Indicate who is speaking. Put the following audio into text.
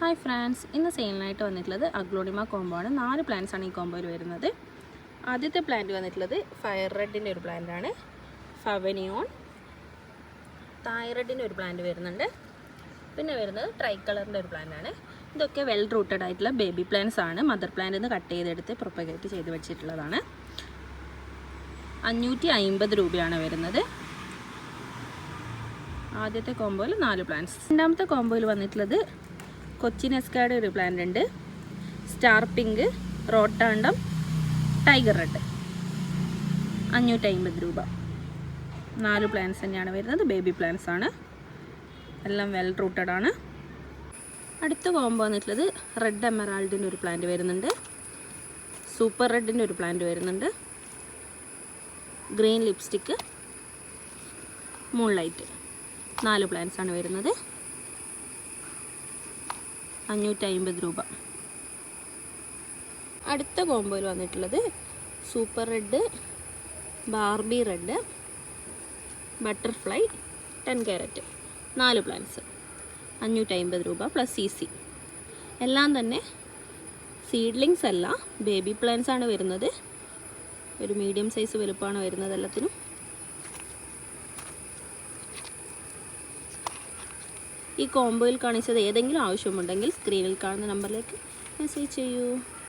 Speaker 1: Hi friends, ഇന്ന് സെയിലിനായിട്ട് വന്നിട്ടുള്ളത് aglaonema combo ആണ്. 4 പ്ലാന്റ്സ് ആണ് ഈ കോംബോയിൽ വരുന്നത്. ആദ്യത്തെ പ്ലാന്റ് വന്നിട്ടുള്ളത് ഫയർ റെഡിൻ്റെ ഒരു പ്ലാന്റാണ്. ഫവനിയോൺ തൈറഡിൻ്റെ ഒരു പ്ലാന്റ് വരുന്നുണ്ട്. പിന്നെ വരുന്നത് ട്രൈ കളറിൻ്റെ ഒരു പ്ലാന്റാണ്. ഇതൊക്കെ വെൽ റൂട്ടഡ് ആയിട്ടുള്ള ബേബി പ്ലാന്റ്സ് ആണ്. മദർ പ്ലാന്റിൽ നിന്ന് കട്ട് ചെയ്തെടുത്ത് പ്രൊപ്പഗേറ്റ് ചെയ്ത് വെച്ചിട്ടുള്ളതാണ്. 550 രൂപയാണ് വരുന്നത്. ആദ്യത്തെ കോംബോയിൽ 4 പ്ലാന്റ്സ്. രണ്ടാമത്തെ കോംബോയിൽ വന്നിട്ടുള്ളത് കൊച്ചിൻ എസ്കാഡ് ഒരു പ്ലാന്റ് ഉണ്ട്. സ്റ്റാർ പിങ്ക്, റോട്ടാണ്ടം, ടൈഗർ റെഡ്. 550 രൂപ. 4 പ്ലാന്റ്സ് തന്നെയാണ് വരുന്നത്. ബേബി പ്ലാന്റ്സ് ആണ്. എല്ലാം വെൽ റൂട്ടഡ് ആണ്. അടുത്ത കോംബോ വന്നിട്ടുള്ളത് റെഡ് എമറാൾഡിൻ്റെ ഒരു പ്ലാന്റ് വരുന്നുണ്ട്. സൂപ്പർ റെഡിൻ്റെ ഒരു പ്ലാന്റ് വരുന്നുണ്ട്. Green lipstick, moonlight. 4 പ്ലാന്റ്സ് ആണ് വരുന്നത്. 550 രൂപ. അടുത്ത കോംബോയിൽ വന്നിട്ടുള്ളത് super red, Barbie red, butterfly, 10 carrot. 4 plants. 550 രൂപ പ്ലസ് CC. എല്ലാം തന്നെ സീഡ്ലിങ്സ് അല്ല, ബേബി പ്ലാന്റ്സ് ആണ് വരുന്നത്. ഒരു മീഡിയം സൈസ് വലുപ്പമാണ് വരുന്നത് എല്ലാത്തിനും. ഈ കോംബോയിൽ കാണിച്ചത് ഏതെങ്കിലും ആവശ്യമുണ്ടെങ്കിൽ സ്ക്രീനിൽ കാണുന്ന നമ്പറിലേക്ക് മെസ്സേജ് ചെയ്യൂ.